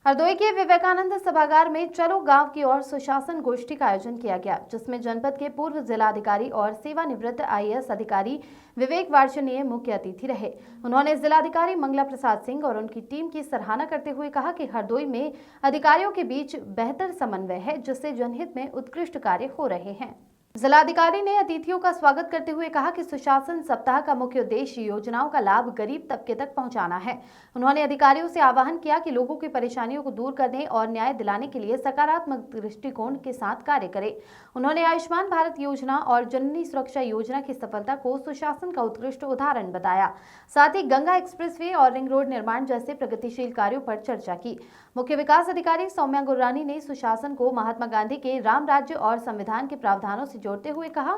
हरदोई के विवेकानंद सभागार में चलो गांव की ओर सुशासन गोष्ठी का आयोजन किया गया, जिसमें जनपद के पूर्व जिलाधिकारी और सेवानिवृत्त आईएएस अधिकारी विवेक वार्ष्णेय मुख्य अतिथि रहे। उन्होंने जिलाधिकारी मंगला प्रसाद सिंह और उनकी टीम की सराहना करते हुए कहा कि हरदोई में अधिकारियों के बीच बेहतर समन्वय है, जिससे जनहित में उत्कृष्ट कार्य हो रहे हैं। जिलाधिकारी ने अतिथियों का स्वागत करते हुए कहा कि सुशासन सप्ताह का मुख्य उद्देश्य योजनाओं का लाभ गरीब तबके तक पहुंचाना है। उन्होंने अधिकारियों से आह्वान किया कि लोगों की परेशानियों को दूर करने और न्याय दिलाने के लिए सकारात्मक दृष्टिकोण के साथ कार्य करें। उन्होंने आयुष्मान भारत योजना और जननी सुरक्षा योजना की सफलता को सुशासन का उत्कृष्ट उदाहरण बताया। साथ ही गंगा एक्सप्रेसवे और रिंग रोड निर्माण जैसे प्रगतिशील कार्यों पर चर्चा की। मुख्य विकास अधिकारी सौम्या गुर्रानी ने सुशासन को महात्मा गांधी के राम राज्य और संविधान के प्रावधानों से जोड़ते हुए कहा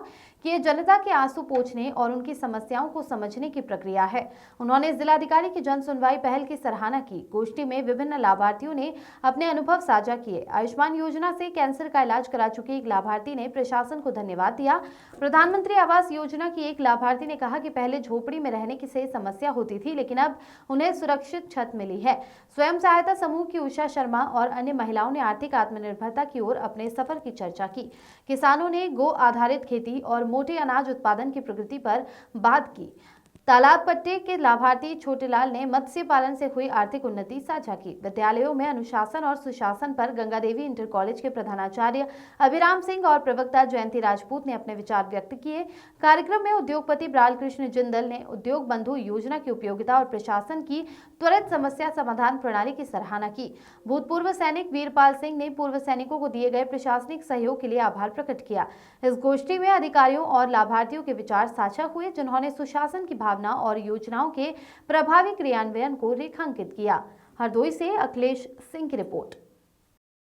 कि ये जनता के आंसू पोंछने और उनकी समस्याओं को समझने की प्रक्रिया है। उन्होंने जिलाधिकारी की जन सुनवाई पहल की सराहना की। गोष्ठी में विभिन्न लाभार्थियों ने अपने अनुभव साझा किए। आयुष्मान योजना से कैंसर का इलाज करा चुके एक लाभार्थी ने प्रशासन को धन्यवाद दिया। प्रधानमंत्री आवास योजना की एक लाभार्थी ने कहा कि पहले झोपड़ी में रहने की से समस्या होती थी, लेकिन अब उन्हें सुरक्षित छत मिली है। स्वयं सहायता समूह की उषा शर्मा और अन्य महिलाओं ने आर्थिक आत्मनिर्भरता की ओर अपने सफर की चर्चा की। किसानों ने गो आधारित खेती और मोटे अनाज उत्पादन की प्रगति पर बात की। तालाब पट्टे के लाभार्थी छोटेलाल ने मत्स्य पालन से हुई आर्थिक उन्नति साझा की। विद्यालयों में अनुशासन और सुशासन पर गंगा देवी इंटर कॉलेज के प्रधानाचार्य अभिराम सिंह और प्रवक्ता जयंती राजपूत ने अपने विचार व्यक्त किए। कार्यक्रम में उद्योगपति बालकृष्ण जिंदल ने उद्योग बंधु योजना की उपयोगिता और प्रशासन की त्वरित समस्या समाधान प्रणाली की सराहना की। भूतपूर्व सैनिक वीरपाल सिंह ने पूर्व सैनिकों को दिए गए प्रशासनिक सहयोग के लिए आभार प्रकट किया। इस गोष्ठी में अधिकारियों और लाभार्थियों के विचार साझा हुए, जिन्होंने सुशासन की भावना और योजनाओं के प्रभावी क्रियान्वयन को रेखांकित किया। हरदोई से अखिलेश सिंह की रिपोर्ट।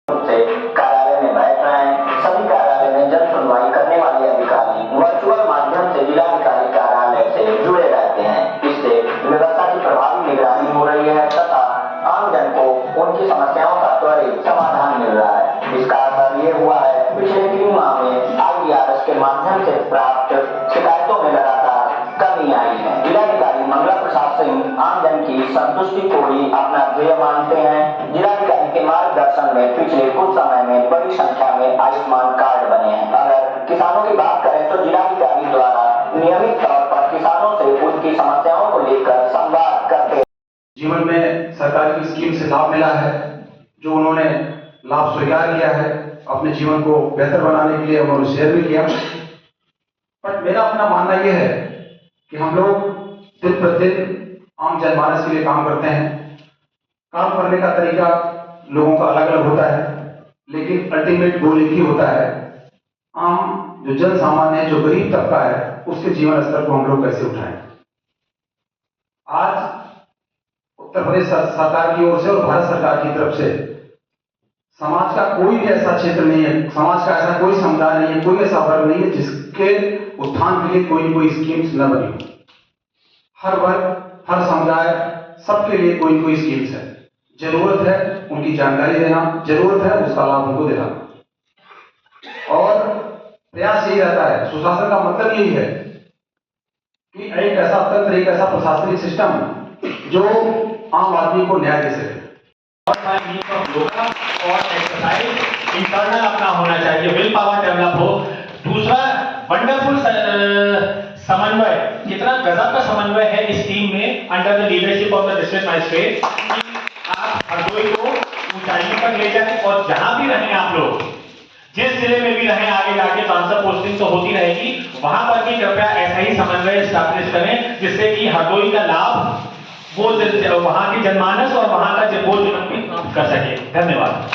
कार्यालय में बैठ रहे हैं, सभी कार्यालय में जन सुनवाई करने वाले अधिकारी वर्चुअल माध्यम से जिलाधिकारी कार्यालय से जुड़े रहते हैं। इससे व्यवस्था की प्रभावी निगरानी हो रही है तथा आम जन को उनकी समस्याओं का त्वरित समाधान मिल रहा है। इसका असर ये हुआ है, पिछले 3 माह में IDRS के माध्यम से प्राप्त शिकायतों में लगातार कमी आई है। जिलाधिकारी मंगला प्रसाद सिंह आम जन की संतुष्टि को ही अपना ध्येय मानते हैं। जिलाधिकारी के मार्गदर्शन में पिछले कुछ समय में बड़ी संख्या में आयुष्मान कार्ड बने हैं। अगर किसानों की बात करें तो जिलाधिकारी द्वारा नियमित तौर पर किसानों से उनकी समस्याओं को लेकर संवाद करते हैं। जीवन में सरकार की स्कीम से लाभ मिला है, जो उन्होंने लाभ स्वीकार किया है, अपने जीवन को बेहतर बनाने के लिए उन्होंने शेयर भी किया। बट मेरा अपना मानना यह है कि हम लोग दिन प्रतिदिन आम जनमानस के लिए काम करते हैं। काम करने का तरीका लोगों का अलग अलग होता है, लेकिन अल्टीमेट गोल एक ही होता है। आम जो जन सामान्य है, जो गरीब तबका है, उसके जीवन स्तर को हम लोग कैसे उठाएं। आज उत्तर प्रदेश सरकार की ओर से और भारत सरकार की तरफ से समाज का कोई भी ऐसा क्षेत्र नहीं है, समाज का ऐसा कोई समुदाय नहीं है, कोई ऐसा वर्ग नहीं है जिसके उत्थान के लिए कोई न कोई स्कीम्स न बनी हो। हर वर्ग, हर समुदाय, सबके लिए कोई न कोई स्कीम्स है। जरूरत है उनकी जानकारी देना, जरूरत है उसका लाभ उनको देना, और प्रयास यही रहता है। सुशासन का मतलब यही है कि एक ऐसा तंत्र, एक ऐसा प्रशासनिक सिस्टम जो आम आदमी को न्याय दे सके। और एक्सरसाइज इंटरनल अपना होना चाहिए, विल पावर डेवलप हो। दूसरा, वंडरफुल समन्वय, कितना गजब का समन्वय है इस टीम में under the leadership of the district magistrate. आप हरदोई को ऊंचाइयों पर ले जाएं, और जहां भी रहें आप लोग, जिस जिले में भी रहें, आगे जाके ट्रांसफर पोस्टिंग तो होती रहेगी, वहां पर भी कृपया ऐसा ही समन्वय स्टैब्लिश करें, जिससे कि हरदोई का लाभ वो वहां की जनमानस और वहां का वो जनम भी कर सके। धन्यवाद।